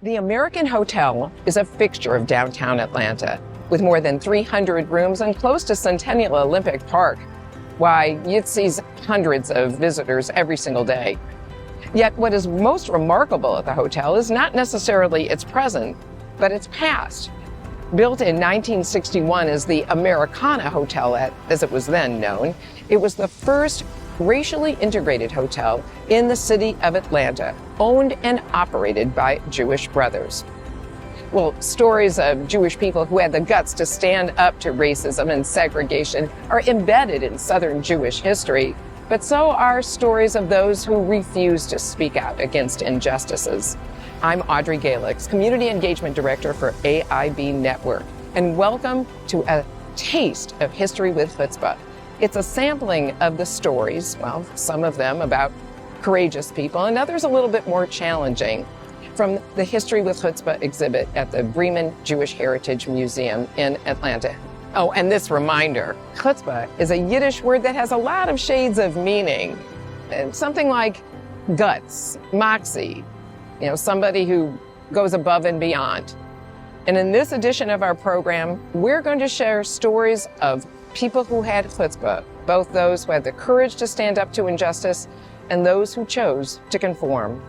The American Hotel is a fixture of downtown Atlanta, with more than 300 rooms and close to Centennial Olympic Park. Why, it sees hundreds of visitors every single day. Yet what is most remarkable at the hotel is not necessarily its present, but its past. Built in 1961 as the Americana Hotel, as it was then known, it was the first racially integrated hotel in the city of Atlanta, owned and operated by Jewish brothers. Well, stories of Jewish people who had the guts to stand up to racism and segregation are embedded in Southern Jewish history, but so are stories of those who refuse to speak out against injustices. I'm Audrey Galix, Community Engagement Director for AIB Network, and welcome to a taste of History with Chutzpah. It's a sampling of the stories, well, some of them about courageous people and others a little bit more challenging, from the History with Chutzpah exhibit at the Bremen Jewish Heritage Museum in Atlanta. Oh, and this reminder, chutzpah is a Yiddish word that has a lot of shades of meaning. Something like guts, moxie, somebody who goes above and beyond. And in this edition of our program, we're going to share stories of people who had chutzpah, both those who had the courage to stand up to injustice and those who chose to conform.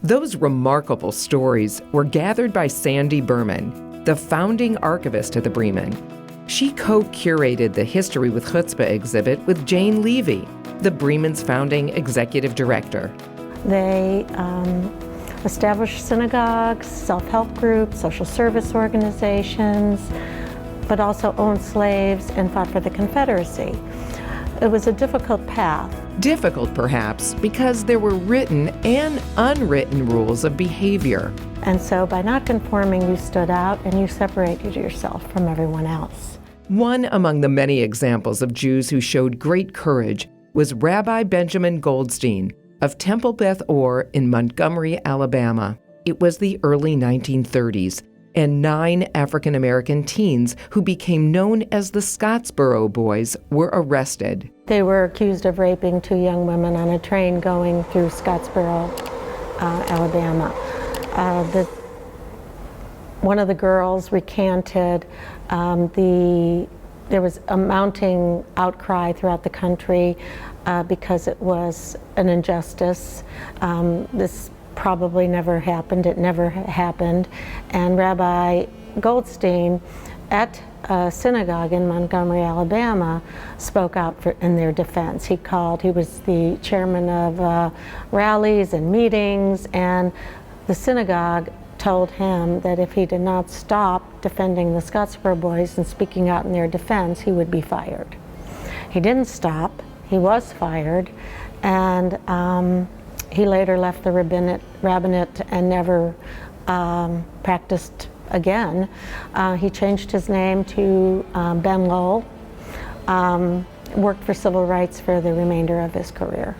Those remarkable stories were gathered by Sandy Berman, the founding archivist at the Bremen. She co-curated the History with Chutzpah exhibit with Jane Levy, the Bremen's founding executive director. They established synagogues, self-help groups, social service organizations, but also owned slaves and fought for the Confederacy. It was a difficult path. Difficult, perhaps, because there were written and unwritten rules of behavior. And so by not conforming, you stood out and you separated yourself from everyone else. One among the many examples of Jews who showed great courage was Rabbi Benjamin Goldstein of Temple Beth Or in Montgomery, Alabama. It was the early 1930s, and 9 African-American teens who became known as the Scottsboro Boys were arrested. They were accused of raping 2 young women on a train going through Scottsboro, Alabama. One of the girls recanted. There was a mounting outcry throughout the country because it was an injustice. This probably never happened. It never happened. And Rabbi Goldstein at a synagogue in Montgomery, Alabama, spoke out in their defense. He was the chairman of rallies and meetings, and the synagogue told him that if he did not stop defending the Scottsboro Boys and speaking out in their defense, he would be fired. He didn't stop. He was fired, and he later left the rabbinate and never practiced again. He changed his name to Ben Lowell, worked for civil rights for the remainder of his career,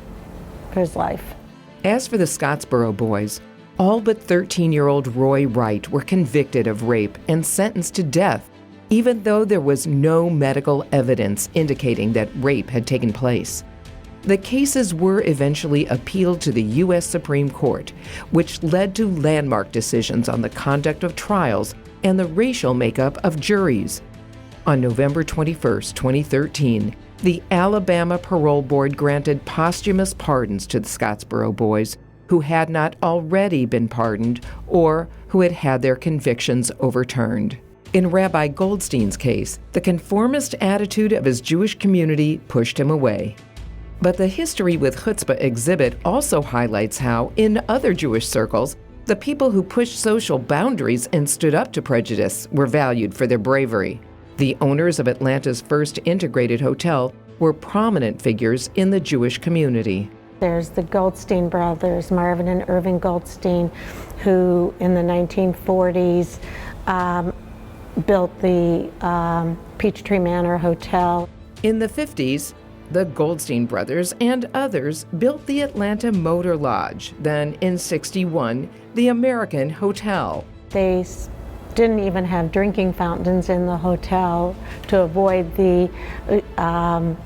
for his life. As for the Scottsboro Boys, all but 13-year-old Roy Wright were convicted of rape and sentenced to death, even though there was no medical evidence indicating that rape had taken place. The cases were eventually appealed to the U.S. Supreme Court, which led to landmark decisions on the conduct of trials and the racial makeup of juries. On November 21, 2013, the Alabama Parole Board granted posthumous pardons to the Scottsboro Boys who had not already been pardoned or who had had their convictions overturned. In Rabbi Goldstein's case, the conformist attitude of his Jewish community pushed him away. But the History with Chutzpah exhibit also highlights how, in other Jewish circles, the people who pushed social boundaries and stood up to prejudice were valued for their bravery. The owners of Atlanta's first integrated hotel were prominent figures in the Jewish community. There's the Goldstein brothers, Marvin and Irving Goldstein, who in the 1940s built the Peachtree Manor Hotel. In the 50s, the Goldstein brothers and others built the Atlanta Motor Lodge, then in '61, the American Hotel. They didn't even have drinking fountains in the hotel to avoid the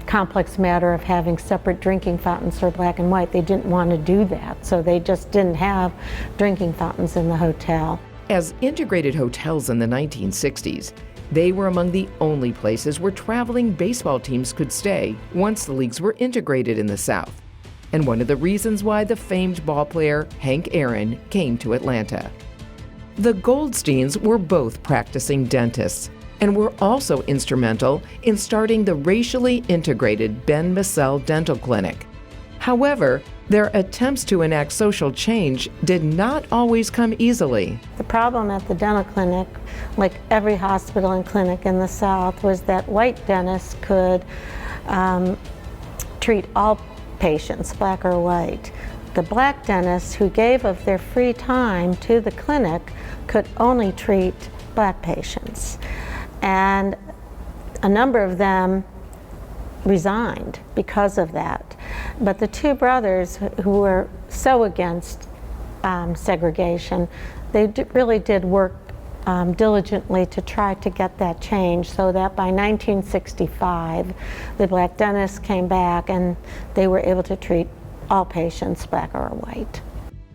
complex matter of having separate drinking fountains for black and white. They didn't want to do that, so they just didn't have drinking fountains in the hotel. As integrated hotels in the 1960s, they were among the only places where traveling baseball teams could stay once the leagues were integrated in the South, and one of the reasons why the famed ballplayer Hank Aaron came to Atlanta. The Goldsteins were both practicing dentists and were also instrumental in starting the racially integrated Ben Massell Dental Clinic. However, their attempts to enact social change did not always come easily. The problem at the dental clinic, like every hospital and clinic in the South, was that white dentists could treat all patients, black or white. The black dentists who gave of their free time to the clinic could only treat black patients. And a number of them resigned because of that. But the two brothers who were so against segregation, they really did work diligently to try to get that change, so that by 1965, the black dentists came back and they were able to treat all patients, black or white.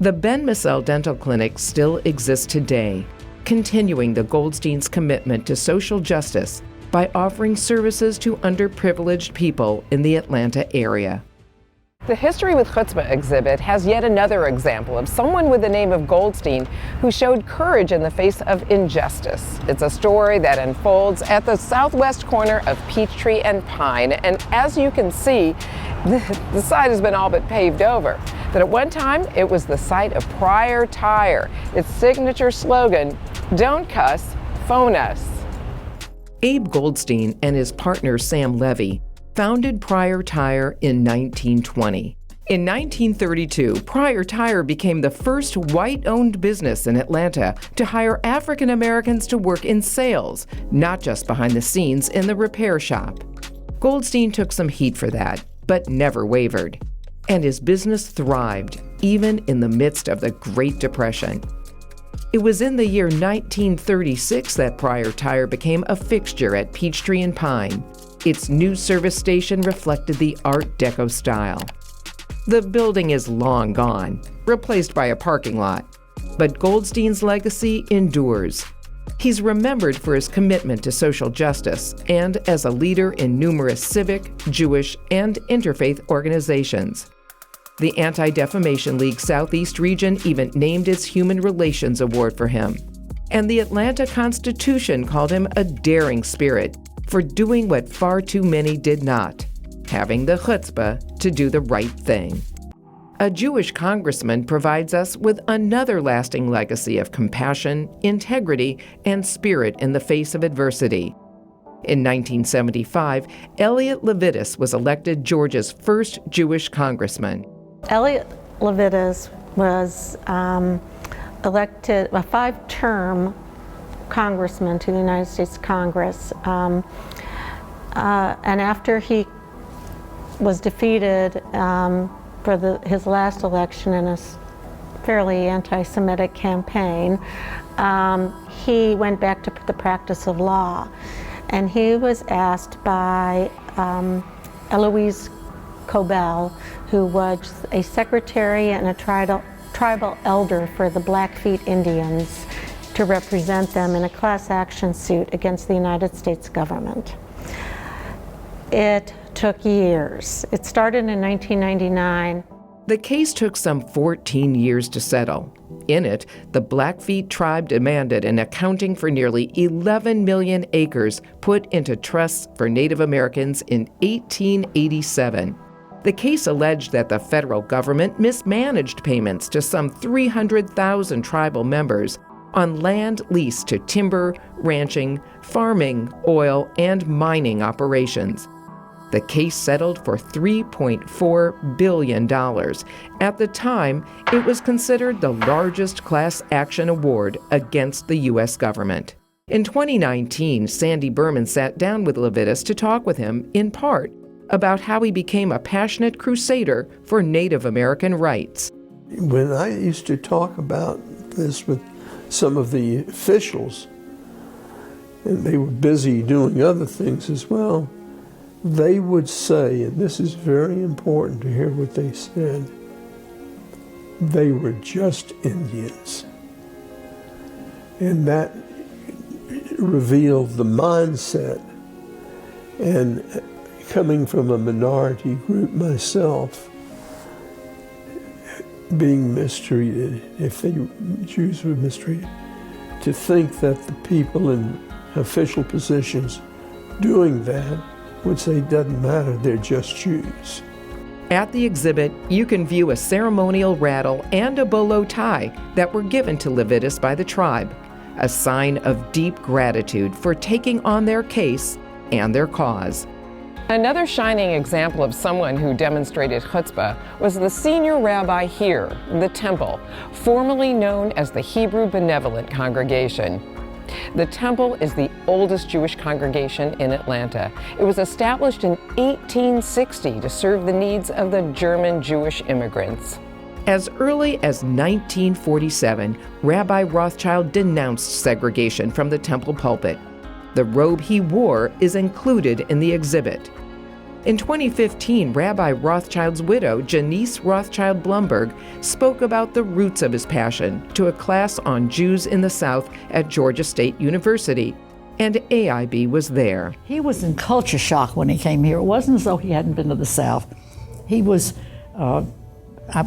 The Ben Massell Dental Clinic still exists today, continuing the Goldsteins' commitment to social justice by offering services to underprivileged people in the Atlanta area. The History with Chutzpah exhibit has yet another example of someone with the name of Goldstein who showed courage in the face of injustice. It's a story that unfolds at the southwest corner of Peachtree and Pine, and as you can see, the site has been all but paved over. But at one time, it was the site of Pryor Tire. Its signature slogan, "Don't cuss, phone us." Abe Goldstein and his partner Sam Levy founded Pryor Tire in 1920. In 1932, Pryor Tire became the first white-owned business in Atlanta to hire African Americans to work in sales, not just behind the scenes in the repair shop. Goldstein took some heat for that, but never wavered. And his business thrived, even in the midst of the Great Depression. It was in the year 1936 that Pryor Tire became a fixture at Peachtree and Pine. Its new service station reflected the Art Deco style. The building is long gone, replaced by a parking lot, but Goldstein's legacy endures. He's remembered for his commitment to social justice and as a leader in numerous civic, Jewish, and interfaith organizations. The Anti-Defamation League Southeast region even named its Human Relations Award for him. And the Atlanta Constitution called him a daring spirit for doing what far too many did not, having the chutzpah to do the right thing. A Jewish congressman provides us with another lasting legacy of compassion, integrity, and spirit in the face of adversity. In 1975, Elliot Levitas was elected Georgia's first Jewish congressman. Elliot Levitas was elected a 5-term congressman to the United States Congress. And after he was defeated for his last election in a fairly anti-Semitic campaign, he went back to the practice of law. And he was asked by Eloise Cobell, who was a secretary and a tribal elder for the Blackfeet Indians, to represent them in a class action suit against the United States government. It took years. It started in 1999. The case took some 14 years to settle. In it, the Blackfeet tribe demanded an accounting for nearly 11 million acres put into trusts for Native Americans in 1887. The case alleged that the federal government mismanaged payments to some 300,000 tribal members on land leased to timber, ranching, farming, oil, and mining operations. The case settled for $3.4 billion. At the time, it was considered the largest class action award against the U.S. government. In 2019, Sandy Berman sat down with Levitas to talk with him, in part, about how he became a passionate crusader for Native American rights. When I used to talk about this with some of the officials, and they were busy doing other things as well, they would say, and this is very important to hear what they said, they were just Indians. And that revealed the mindset. And coming from a minority group myself, being mistreated, if the Jews were mistreated, to think that the people in official positions doing that would say, it doesn't matter, they're just Jews. At the exhibit, you can view a ceremonial rattle and a bolo tie that were given to Levitas by the tribe, a sign of deep gratitude for taking on their case and their cause. Another shining example of someone who demonstrated chutzpah was the senior rabbi here, the temple, formerly known as the Hebrew Benevolent Congregation. The temple is the oldest Jewish congregation in Atlanta. It was established in 1860 to serve the needs of the German Jewish immigrants. As early as 1947, Rabbi Rothschild denounced segregation from the temple pulpit. The robe he wore is included in the exhibit. In 2015, Rabbi Rothschild's widow, Janice Rothschild Blumberg, spoke about the roots of his passion to a class on Jews in the South at Georgia State University, and AIB was there. He was in culture shock when he came here. It wasn't as though he hadn't been to the South. He was,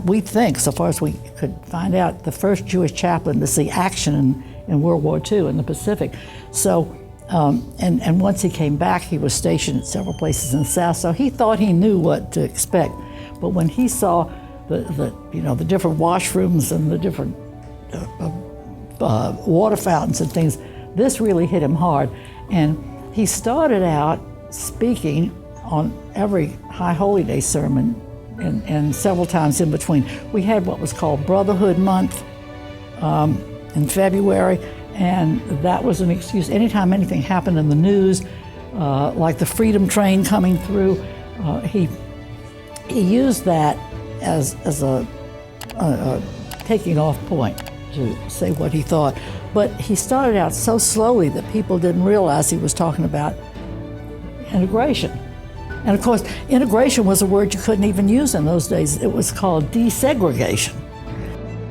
we think, so far as we could find out, the first Jewish chaplain to see action in World War II in the Pacific. So. And once he came back, he was stationed at several places in the South, so he thought he knew what to expect. But when he saw the different washrooms and the different water fountains and things, this really hit him hard. And he started out speaking on every High Holy Day sermon and several times in between. We had what was called Brotherhood Month in February. And that was an excuse. Anytime anything happened in the news, like the Freedom Train coming through, he used that as a taking off point to say what he thought. But he started out so slowly that people didn't realize he was talking about integration. And of course, integration was a word you couldn't even use in those days. It was called desegregation.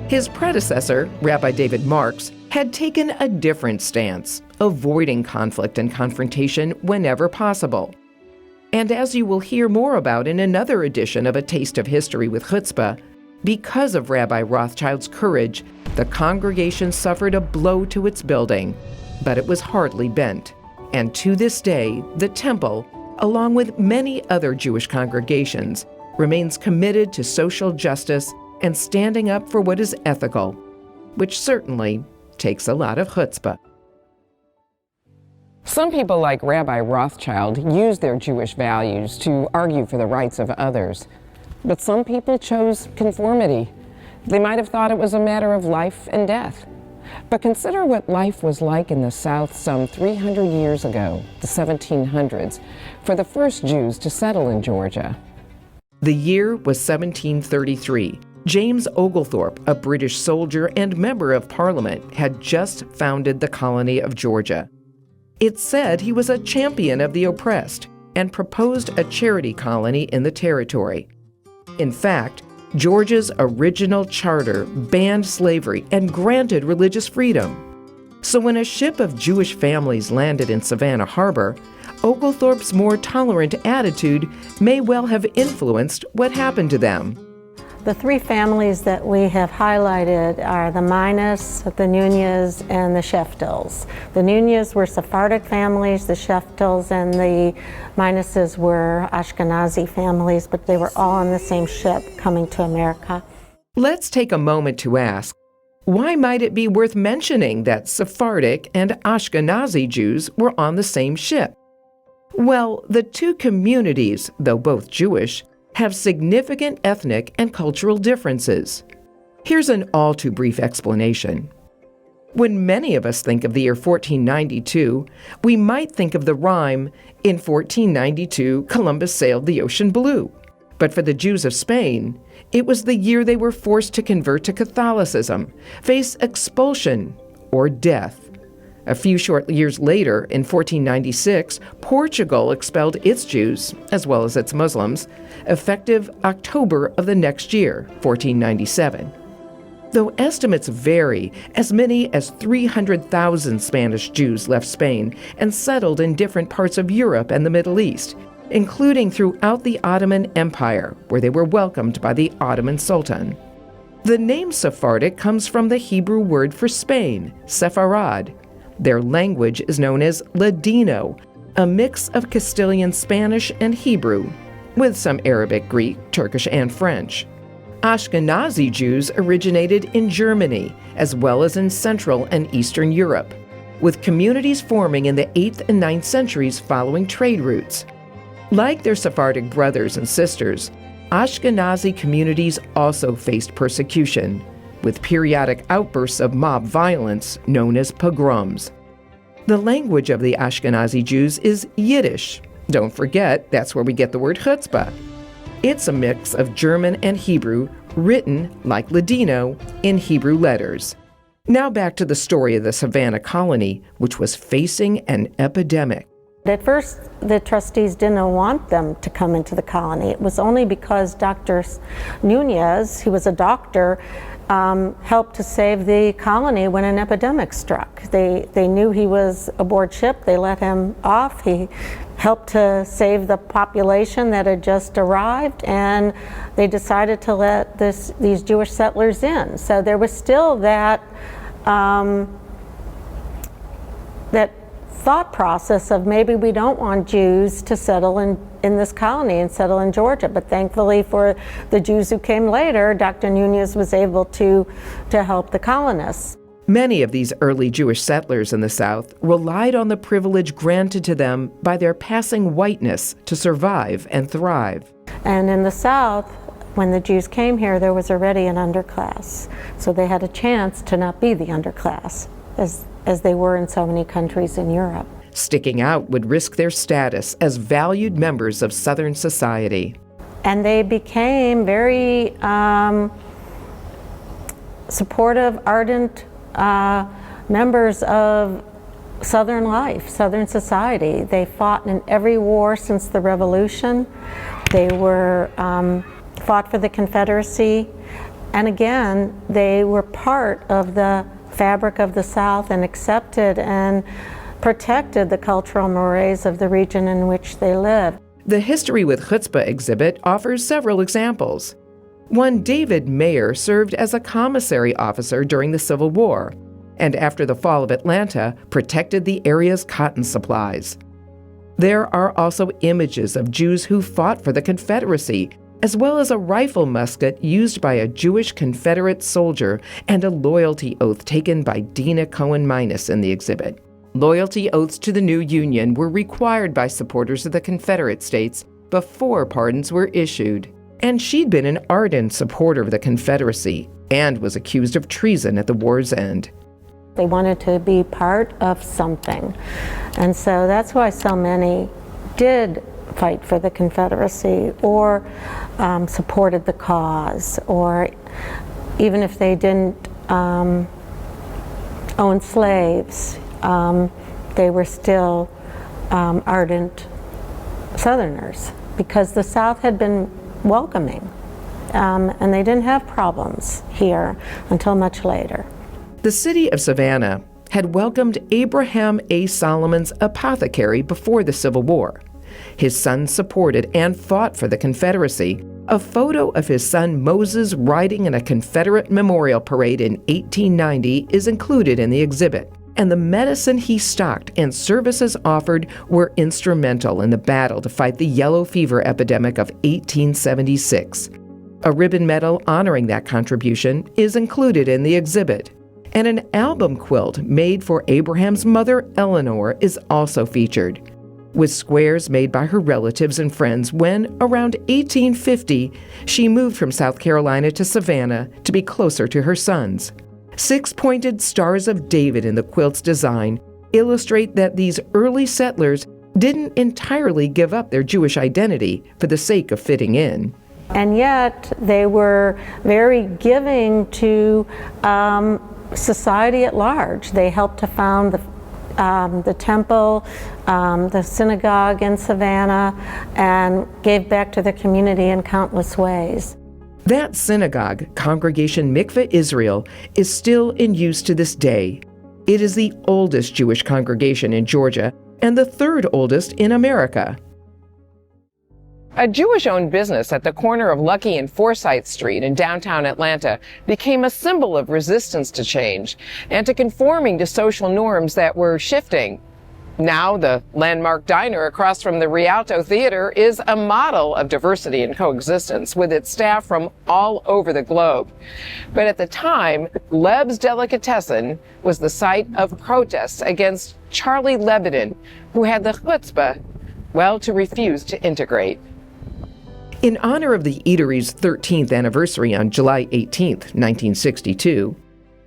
His predecessor, Rabbi David Marks, had taken a different stance, avoiding conflict and confrontation whenever possible. And as you will hear more about in another edition of A Taste of History with Chutzpah, because of Rabbi Rothschild's courage, the congregation suffered a blow to its building, but it was hardly bent. And to this day, the temple, along with many other Jewish congregations, remains committed to social justice and standing up for what is ethical, which certainly takes a lot of chutzpah. Some people like Rabbi Rothschild use their Jewish values to argue for the rights of others. But some people chose conformity. They might have thought it was a matter of life and death. But consider what life was like in the South some 300 years ago, the 1700s, for the first Jews to settle in Georgia. The year was 1733. James Oglethorpe, a British soldier and member of Parliament, had just founded the colony of Georgia. It's said he was a champion of the oppressed and proposed a charity colony in the territory. In fact, Georgia's original charter banned slavery and granted religious freedom. So when a ship of Jewish families landed in Savannah Harbor, Oglethorpe's more tolerant attitude may well have influenced what happened to them. The three families that we have highlighted are the Minas, the Nunez, and the Sheftals. The Nunez were Sephardic families, the Sheftals and the Minases were Ashkenazi families, but they were all on the same ship coming to America. Let's take a moment to ask, why might it be worth mentioning that Sephardic and Ashkenazi Jews were on the same ship? Well, the two communities, though both Jewish, have significant ethnic and cultural differences. Here's an all too brief explanation. When many of us think of the year 1492, we might think of the rhyme, "In 1492, Columbus sailed the ocean blue." But for the Jews of Spain, it was the year they were forced to convert to Catholicism, face expulsion, or death. A few short years later, in 1496, Portugal expelled its Jews, as well as its Muslims, effective October of the next year, 1497. Though estimates vary, as many as 300,000 Spanish Jews left Spain and settled in different parts of Europe and the Middle East, including throughout the Ottoman Empire, where they were welcomed by the Ottoman Sultan. The name Sephardic comes from the Hebrew word for Spain, Sepharad. Their language is known as Ladino, a mix of Castilian Spanish and Hebrew, with some Arabic, Greek, Turkish, and French. Ashkenazi Jews originated in Germany, as well as in Central and Eastern Europe, with communities forming in the 8th and 9th centuries following trade routes. Like their Sephardic brothers and sisters, Ashkenazi communities also faced persecution, with periodic outbursts of mob violence known as pogroms. The language of the Ashkenazi Jews is Yiddish. Don't forget, that's where we get the word chutzpah. It's a mix of German and Hebrew, written, like Ladino, in Hebrew letters. Now back to the story of the Savannah colony, which was facing an epidemic. At first, the trustees didn't want them to come into the colony. It was only because Dr. Nunez, who was a doctor, helped to save the colony when an epidemic struck. They knew he was aboard ship. They let him off. He helped to save the population that had just arrived, and they decided to let these Jewish settlers in. So there was still that thought process of maybe we don't want Jews to settle in this colony and settle in Georgia. But thankfully for the Jews who came later, Dr. Nunez was able to help the colonists. Many of these early Jewish settlers in the South relied on the privilege granted to them by their passing whiteness to survive and thrive. And in the South, when the Jews came here, there was already an underclass. So they had a chance to not be the underclass, as they were in so many countries in Europe. Sticking out would risk their status as valued members of Southern society. And they became very supportive, ardent members of Southern life, Southern society. They fought in every war since the Revolution. They were fought for the Confederacy. And again, they were part of the fabric of the South and accepted and protected the cultural mores of the region in which they lived. The History with Chutzpah exhibit offers several examples. One David Mayer served as a commissary officer during the Civil War, and after the fall of Atlanta, protected the area's cotton supplies. There are also images of Jews who fought for the Confederacy, as well as a rifle musket used by a Jewish Confederate soldier and a loyalty oath taken by Dina Cohen-Minas in the exhibit. Loyalty oaths to the new Union were required by supporters of the Confederate States before pardons were issued. And she'd been an ardent supporter of the Confederacy and was accused of treason at the war's end. They wanted to be part of something. And so that's why so many did fight for the Confederacy or supported the cause, or even if they didn't own slaves, they were still ardent Southerners because the South had been welcoming and they didn't have problems here until much later. The city of Savannah had welcomed Abraham A. Solomon's apothecary before the Civil War. His son supported and fought for the Confederacy. A photo of his son Moses riding in a Confederate memorial parade in 1890 is included in the exhibit. And the medicine he stocked and services offered were instrumental in the battle to fight the yellow fever epidemic of 1876. A ribbon medal honoring that contribution is included in the exhibit. And an album quilt made for Abraham's mother, Eleanor, is also featured, with squares made by her relatives and friends when, around 1850, she moved from South Carolina to Savannah to be closer to her sons. 6-pointed stars of David in the quilt's design illustrate that these early settlers didn't entirely give up their Jewish identity for the sake of fitting in. And yet they were very giving to society at large. They helped to found the temple, the synagogue in Savannah, and gave back to the community in countless ways. That synagogue, Congregation Mikveh Israel, is still in use to this day. It is the oldest Jewish congregation in Georgia and the third oldest in America. A Jewish-owned business at the corner of Lucky and Forsyth Street in downtown Atlanta became a symbol of resistance to change and to conforming to social norms that were shifting. Now, the landmark diner across from the Rialto Theater is a model of diversity and coexistence with its staff from all over the globe. But at the time, Leb's Delicatessen was the site of protests against Charlie Levitin, who had the chutzpah, well, to refuse to integrate. In honor of the eatery's 13th anniversary on July 18, 1962,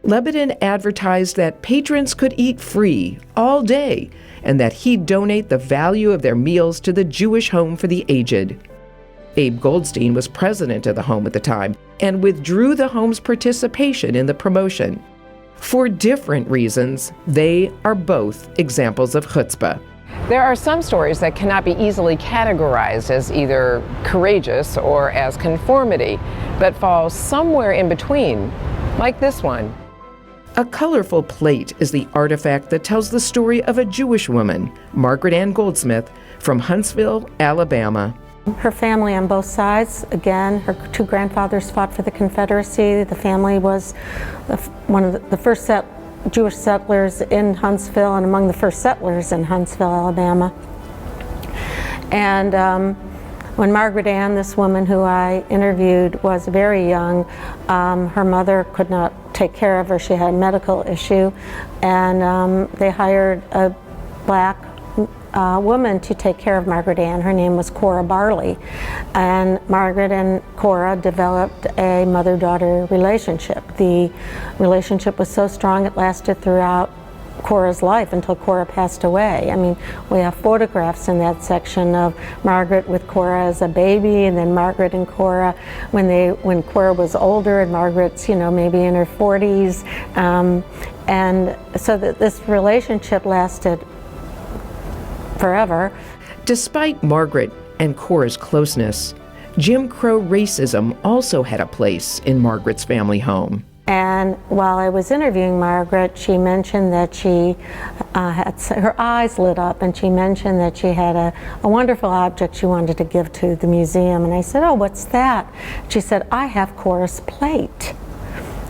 Levitin advertised that patrons could eat free all day and that he'd donate the value of their meals to the Jewish Home for the Aged. Abe Goldstein was president of the home at the time and withdrew the home's participation in the promotion. For different reasons, they are both examples of chutzpah. There are some stories that cannot be easily categorized as either courageous or as conformity, but fall somewhere in between, like this one. A colorful plate is the artifact that tells the story of a Jewish woman, Margaret Ann Goldsmith, from Huntsville, Alabama. Her family on both sides, again, her two grandfathers fought for the Confederacy. The family was one of the first Jewish settlers in Huntsville and among the first settlers in Huntsville, Alabama. And when Margaret Ann, this woman who I interviewed, was very young, her mother could not take care of her. She had a medical issue, and they hired a black woman to take care of Margaret Ann. Her name was Kora Barley, and Margaret and Kora developed a mother-daughter relationship. The relationship was so strong it lasted throughout Kora's life until Kora passed away. I mean, we have photographs in that section of Margaret with Kora as a baby, and then Margaret and Kora when Kora was older, and Margaret's, maybe in her 40s, and so that this relationship lasted forever. Despite Margaret and Kora's closeness, Jim Crow racism also had a place in Margaret's family home. And while I was interviewing Margaret, she mentioned that she had her eyes lit up, and she mentioned that she had a wonderful object she wanted to give to the museum. And I said, "Oh, what's that?" She said, "I have Kora's plate."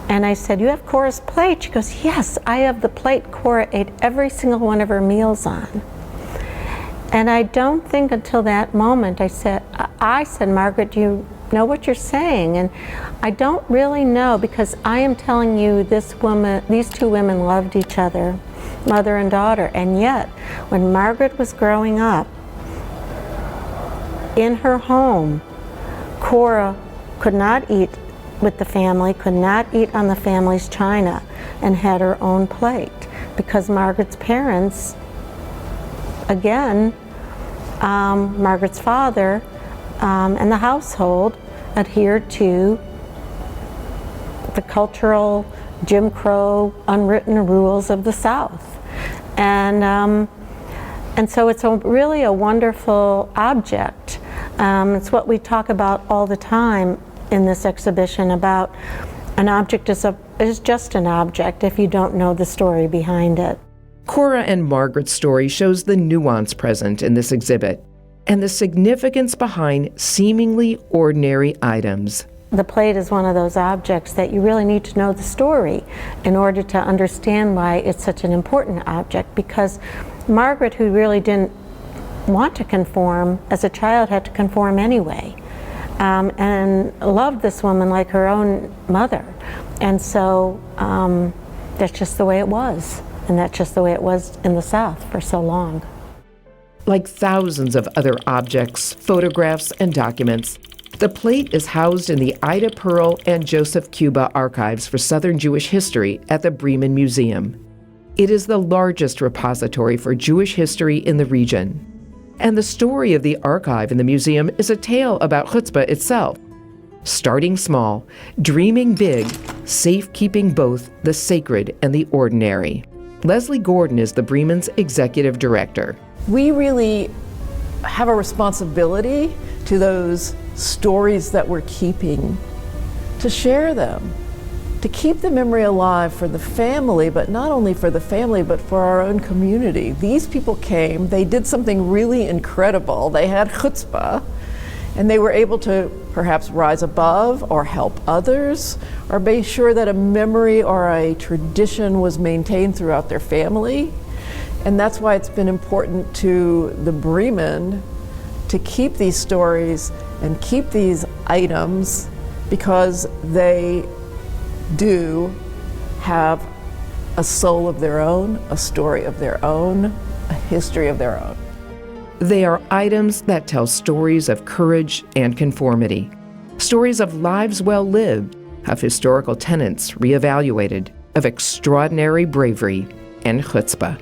And I said, "You have Kora's plate?" She goes, "Yes, I have the plate Kora ate every single one of her meals on." And I don't think until that moment I said, "Margaret, do you know what you're saying?" And I don't really know, because I am telling you these two women loved each other, mother and daughter. And yet, when Margaret was growing up, in her home, Kora could not eat with the family, could not eat on the family's china, and had her own plate, because Margaret's parents, again, Margaret's father and the household adhered to the cultural Jim Crow unwritten rules of the South. And so it's really a wonderful object. It's what we talk about all the time in this exhibition, about an object is just an object if you don't know the story behind it. Kora and Margaret's story shows the nuance present in this exhibit and the significance behind seemingly ordinary items. The plate is one of those objects that you really need to know the story in order to understand why it's such an important object, because Margaret, who really didn't want to conform, as a child had to conform anyway, and loved this woman like her own mother. And so that's just the way it was. And that's just the way it was in the South for so long. Like thousands of other objects, photographs, and documents, The plate is housed in the Ida Pearl and Joseph Cuba Archives for Southern Jewish History at the Bremen Museum. It is the largest repository for Jewish history in the region. And the story of the archive in the museum is a tale about chutzpah itself. Starting small, dreaming big, safekeeping both the sacred and the ordinary. Leslie Gordon is the Bremen's executive director. We really have a responsibility to those stories that we're keeping, to share them, to keep the memory alive for the family, but not only for the family, but for our own community. These people came, they did something really incredible. They had chutzpah, and they were able to perhaps rise above or help others, or make sure that a memory or a tradition was maintained throughout their family. And that's why it's been important to the Bremen to keep these stories and keep these items, because they do have a soul of their own, a story of their own, a history of their own. They are items that tell stories of courage and conformity, stories of lives well lived, of historical tenets reevaluated, of extraordinary bravery and chutzpah.